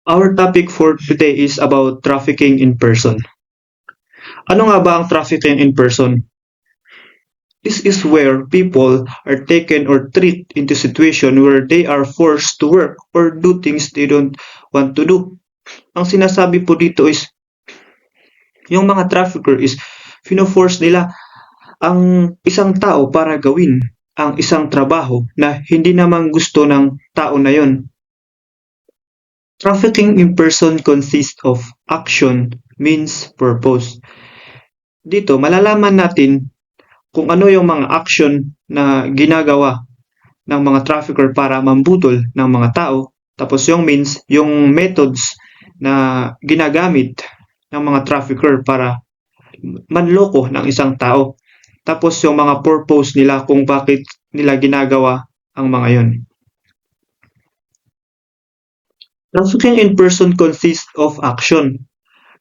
Our topic for today is about trafficking in person. Ano nga ba ang trafficking in person? This is where people are taken or treated into situation where they are forced to work or do things they don't want to do. Ang sinasabi po dito is, yung mga trafficker is fino-force nila ang isang tao para gawin ang isang trabaho na hindi naman gusto ng tao na yon. Trafficking in person consists of action, means, purpose. Dito, malalaman natin kung ano yung mga action na ginagawa ng mga trafficker para mambutol ng mga tao. Tapos yung means, yung methods na ginagamit ng mga trafficker para manloko ng isang tao. Tapos yung mga purpose nila kung bakit nila ginagawa ang mga yon. Trafficking in person consists of action,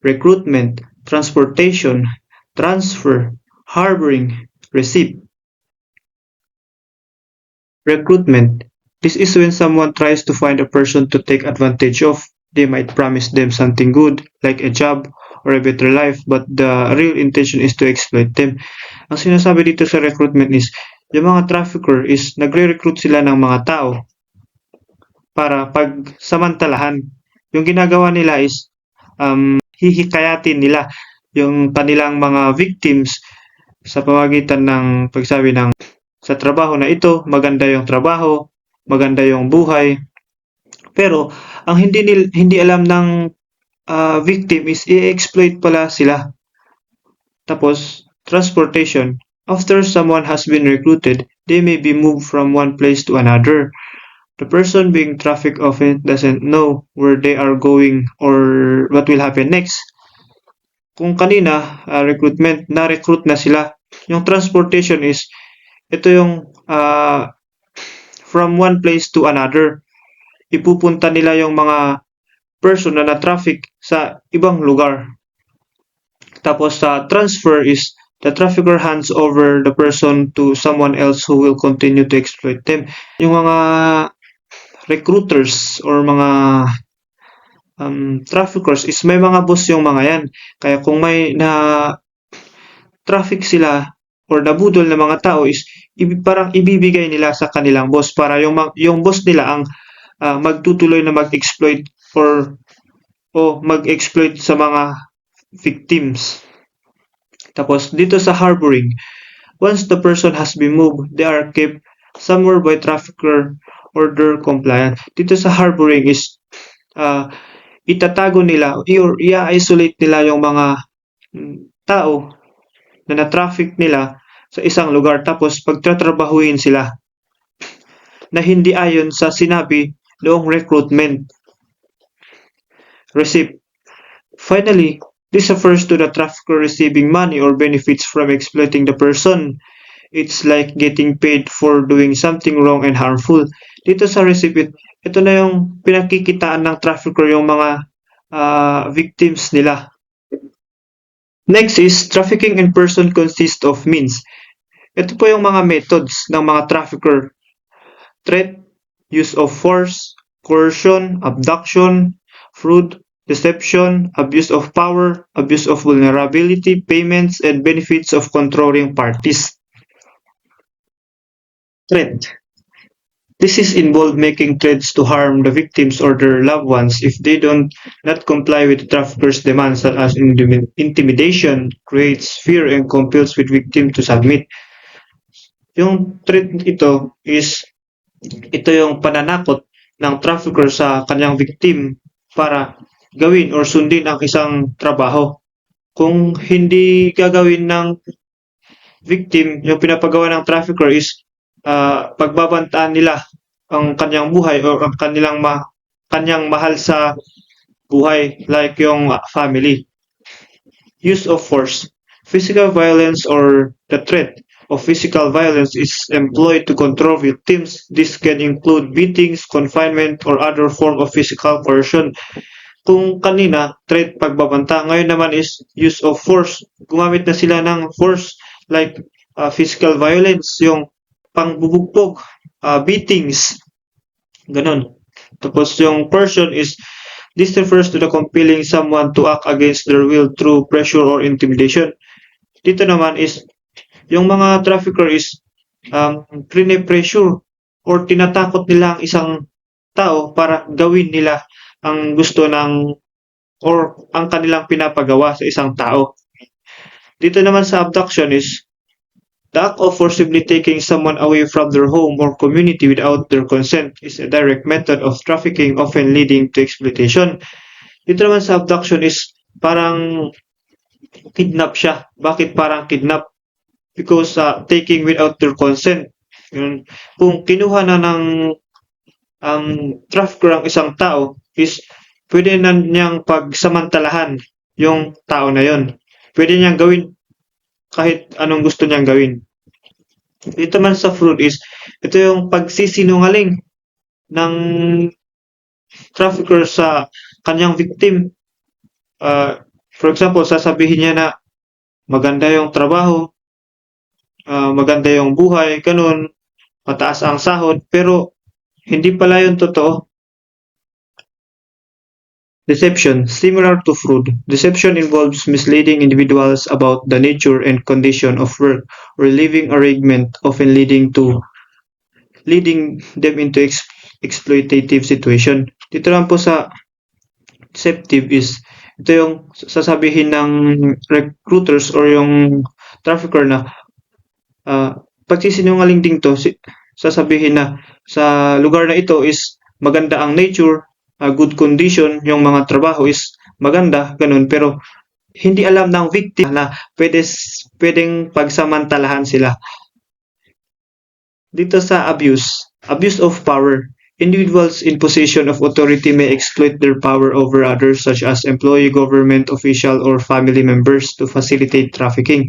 recruitment, transportation, transfer, harboring, receipt. Recruitment. This is when someone tries to find a person to take advantage of. They might promise them something good, like a job or a better life, but the real intention is to exploit them. Ang sinasabi dito sa recruitment is, yung mga trafficker is nagre-recruit sila ng mga tao para pagsamantalahan. Yung ginagawa nila is hihikayatin nila yung kanilang mga victims sa pamagitan ng pagsabi ng sa trabaho na ito, maganda yung trabaho, maganda yung buhay. Pero ang hindi alam ng victim is i-exploit pala sila. Tapos transportation. After someone has been recruited, they may be moved from one place to another. The person being trafficked often doesn't know where they are going or what will happen next. Kung kanina, recruitment, na-recruit na sila. Yung transportation is, ito yung from one place to another. Ipupunta nila yung mga person na na-traffic sa ibang lugar. Tapos sa transfer is, the trafficker hands over the person to someone else who will continue to exploit them. Yung mga recruiters or mga traffickers is may mga boss yung mga yan. Kaya kung may na traffic sila or nabudol na mga tao is parang ibibigay nila sa kanilang boss para yung boss nila ang magtutuloy na mag-exploit or mag-exploit sa mga victims. Tapos dito sa harboring, once the person has been moved, they are kept somewhere by trafficker order compliant. Dito sa harboring is itatago nila or i-isolate nila yung mga tao na na-traffic nila sa isang lugar tapos pagtatrabahuin sila na hindi ayon sa sinabi noong recruitment. Receipt. Finally, this refers to the trafficker receiving money or benefits from exploiting the person. It's like getting paid for doing something wrong and harmful. Dito sa receipt, ito na yung pinakikitaan ng trafficker yung mga victims nila. Next is, trafficking in person consists of means. Ito po yung mga methods ng mga trafficker. Threat, use of force, coercion, abduction, fraud, deception, abuse of power, abuse of vulnerability, payments, and benefits of controlling parties. Threat. This is involved making threats to harm the victims or their loved ones if they don't not comply with the trafficker's demands, such as intimidation, creates fear and compels with victim to submit. Yung threat ito is ito yung pananakot ng trafficker sa kanyang victim para gawin or sundin ang isang trabaho. Kung hindi gagawin ng victim, yung pinapagawa ng trafficker is pagbabantaan nila ang kanyang buhay o ang kanyang mahal sa buhay, like yung family. Use of force. Physical violence or the threat of physical violence is employed to control victims. This can include beatings, confinement, or other form of physical coercion. Kung kanina, threat, pagbabanta, ngayon naman is use of force. Gumamit na sila ng force like physical violence, yung pangbubugbog, beatings, ganun. Tapos yung coercion is This refers to the compelling someone to act against their will through pressure or intimidation. Dito naman is, yung mga trafficker is pressure or tinatakot nila ang isang tao para gawin nila ang gusto ng or ang kanilang pinapagawa sa isang tao. Dito naman sa abduction is the act of forcibly taking someone away from their home or community without their consent is a direct method of trafficking, often leading to exploitation. Dito naman sa abduction is parang kidnap siya. Bakit parang kidnap? Because taking without their consent. Kung kinuha na ng trafficker ang isang tao is pwede na niyang pagsamantalahan yung tao na yon. Pwede niyang gawin kahit anong gusto niyang gawin. Dito man sa fraud is, ito yung pagsisinungaling ng trafficker sa kanyang victim. For example, sasabihin niya na maganda yung trabaho, maganda yung buhay, ganun, mataas ang sahod, pero hindi pala yun totoo. Deception. Similar to fraud, deception involves misleading individuals about the nature and condition of work or living arrangement, often leading them into exploitative situation. Dito lang po sa deceptive is, ito yung sasabihin ng recruiters or yung trafficker na pagsisinungaling din to, sasabihin na sa lugar na ito is maganda ang nature, good condition, yung mga trabaho is maganda, ganun, pero hindi alam ng victim na pwedeng pagsamantalahan sila. Dito sa abuse of power. Individuals in position of authority may exploit their power over others, such as employee, government official, or family members to facilitate trafficking.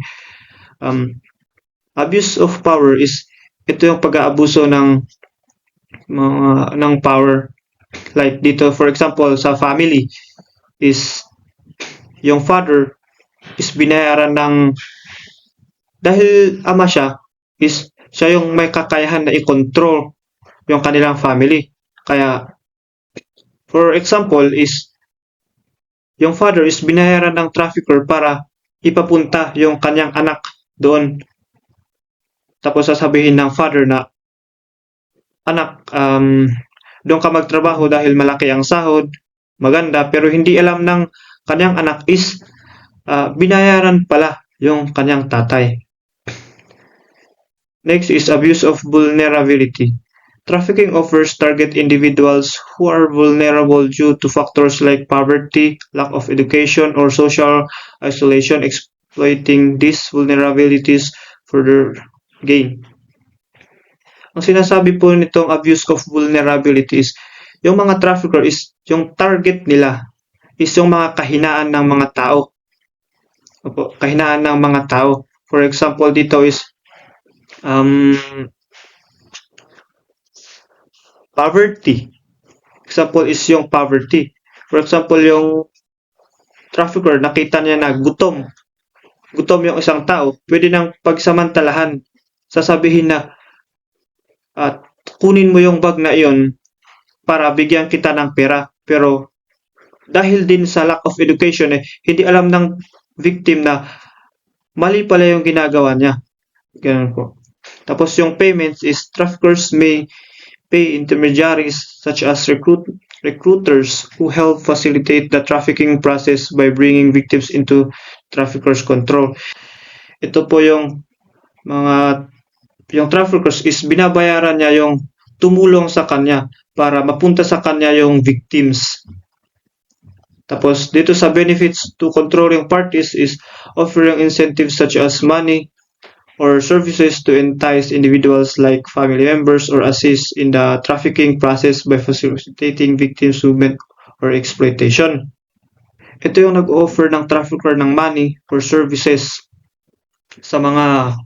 Abuse of power is, ito yung pag-aabuso ng power. Like dito, for example, sa family is yung father is binayaran ng, dahil ama siya, is siya yung may kakayahan na i-control yung kanilang family. Kaya, for example, is yung father is binayaran ng trafficker para ipapunta yung kanyang anak doon. Tapos sasabihin ng father na, anak, doon ka magtrabaho dahil malaki ang sahod, maganda, pero hindi alam ng kanyang anak is binayaran pala yung kanyang tatay. Next is abuse of vulnerability. Trafficking offers target individuals who are vulnerable due to factors like poverty, lack of education, or social isolation, exploiting these vulnerabilities for their gain. Ang sinasabi po nitong abuse of vulnerability is, yung mga trafficker is, yung target nila is yung mga kahinaan ng mga tao. Kahinaan ng mga tao. For example, dito is poverty. Example is yung poverty. For example, yung trafficker, nakita niya na gutom yung isang tao, pwede nang pagsamantalahan. Sasabihin na, kunin mo yung bag na iyon para bigyan kita ng pera. Pero dahil din sa lack of education, hindi alam ng victim na mali pala yung ginagawa niya. Ganun po. Tapos yung payments is, traffickers may pay intermediaries such as recruiters who help facilitate the trafficking process by bringing victims into traffickers' control. Ito po yung traffickers is binabayaran niya yung tumulong sa kanya para mapunta sa kanya yung victims. Tapos dito sa benefits to controlling parties is offering incentives such as money or services to entice individuals like family members or assist in the trafficking process by facilitating victims' movement or exploitation. Ito yung nag-offer ng trafficker ng money or services sa mga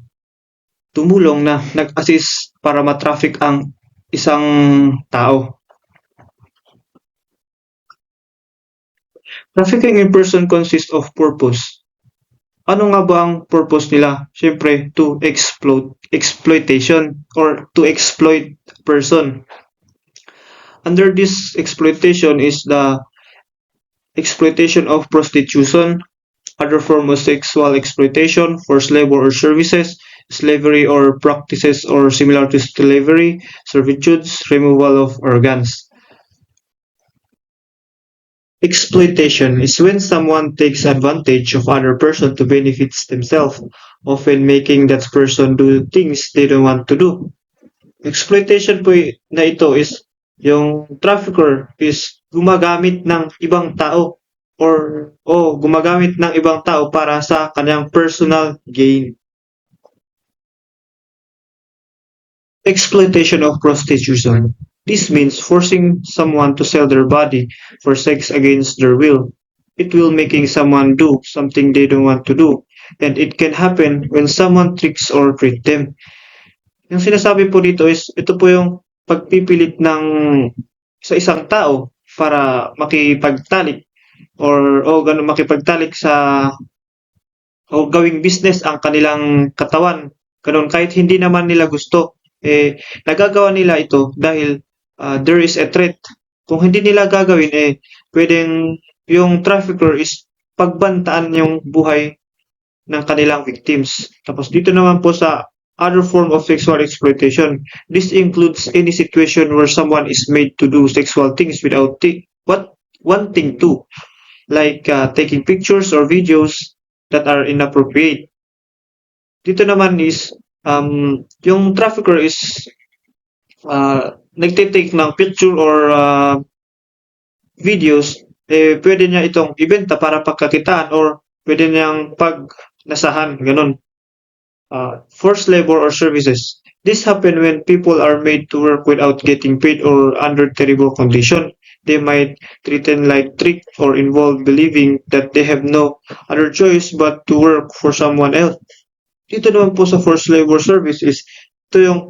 tumulong na nag-assist para matraffic ang isang tao. Trafficking in person consists of purpose. Ano nga ba ang purpose nila? Siyempre, to exploitation or to exploit person. Under this exploitation is the exploitation of prostitution, other form of sexual exploitation, forced labor or services, slavery or practices or similar to slavery, servitudes, removal of organs. Exploitation is when someone takes advantage of other person to benefit themselves, often making that person do things they don't want to do. Exploitation po na ito is yung trafficker is gumagamit ng ibang tao or gumagamit ng ibang tao para sa kanyang personal gain. Exploitation of prostitution. This means forcing someone to sell their body for sex against their will. It will making someone do something they don't want to do. And it can happen when someone tricks or treat them. Yung sinasabi po dito is, ito po yung pagpipilit ng sa isang tao para makipagtalik or makipagtalik sa o gawing business ang kanilang katawan. Ganun, kahit hindi naman nila gusto, nagagawa nila ito dahil there is a threat. Kung hindi nila gagawin, pwedeng yung trafficker is pagbantaan yung buhay ng kanilang victims. Tapos dito naman po sa other form of sexual exploitation, this includes any situation where someone is made to do sexual things without wanting to, like taking pictures or videos that are inappropriate. Dito naman is yung trafficker is nagtitake ng picture or videos, pwede niya itong ibenta para pagkakitaan or pwede niyang pagnasahan, ganun. Forced labor or services. This happen when people are made to work without getting paid or under terrible condition. They might threaten like trick or involve believing that they have no other choice but to work for someone else. Dito naman po sa forced labor service is ito yung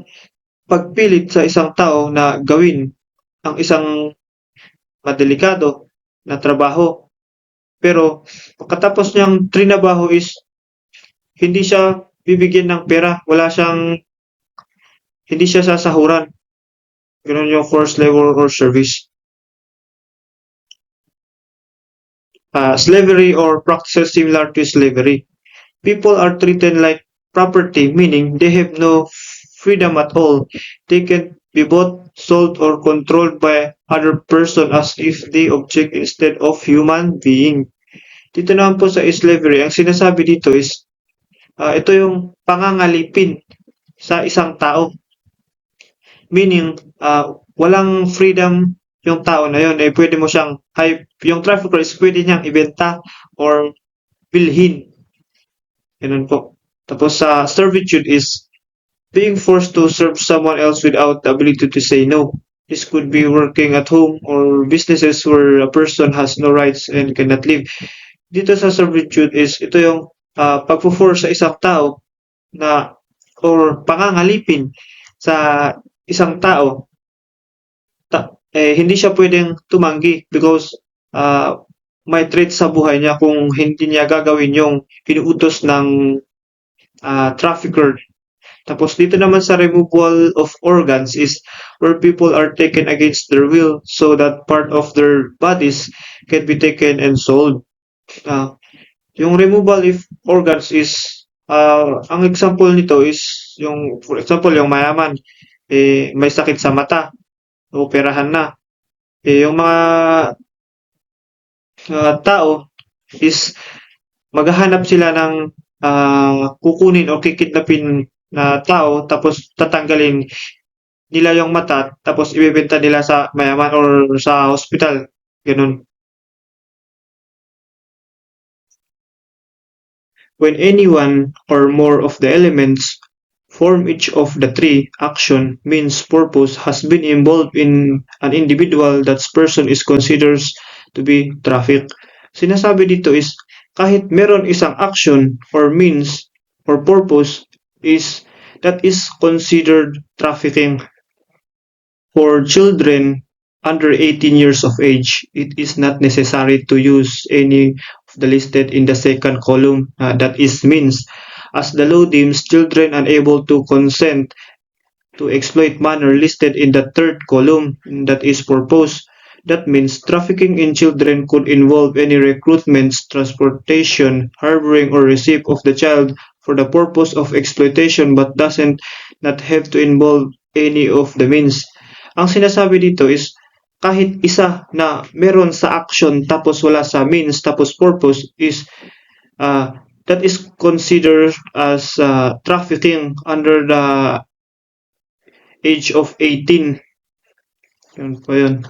pagpilit sa isang tao na gawin ang isang madelikado na trabaho. Pero pagkatapos niyang trinabaho is hindi siya bibigyan ng pera, hindi siya sasahuran. Ganun yung forced labor or service. Slavery or practices similar to slavery. People are treated like property, meaning they have no freedom at all. They can be bought, sold, or controlled by other person as if they object instead of human being. Dito naman po sa slavery, ang sinasabi dito is ito yung pangangalipin sa isang tao. Meaning, walang freedom yung tao na yun. Pwede mo siyang, yung trafficker is pwede niyang ibenta or bilhin. Ganun po. Tapos sa servitude is being forced to serve someone else without the ability to say no. This could be working at home or businesses where a person has no rights and cannot live. Dito sa servitude is ito yung pagpo-force sa isang tao na or pangangalipin sa isang tao. Hindi siya pwedeng tumanggi because may threat sa buhay niya kung hindi niya gagawin yung inuutos ng trafficker. Tapos dito naman sa removal of organs is where people are taken against their will so that part of their bodies can be taken and sold. Yung removal of organs is ang example nito is yung for example yung mayaman may sakit sa mata, operahan na. Yung mga tao is maghahanap sila ng kukunin o kikidnapin na tao tapos tatanggalin nila yung mata tapos ibebenta nila sa mayaman or sa hospital. Ganun. When any one or more of the elements form each of the three, action, means, purpose, has been involved in an individual, that person is considered to be trafficked. Sinasabi dito is kahit meron isang action or means or purpose is that is considered trafficking. For children under 18 years of age, it is not necessary to use any of the listed in the second column, that is means, as the law deems children unable to consent to exploit manner listed in the third column, that is purpose. That means trafficking in children could involve any recruitment, transportation, harboring, or receipt of the child for the purpose of exploitation but doesn't not have to involve any of the means. Ang sinasabi dito is kahit isa na meron sa action tapos wala sa means tapos purpose is that is considered as trafficking under the age of 18. Yun po yun.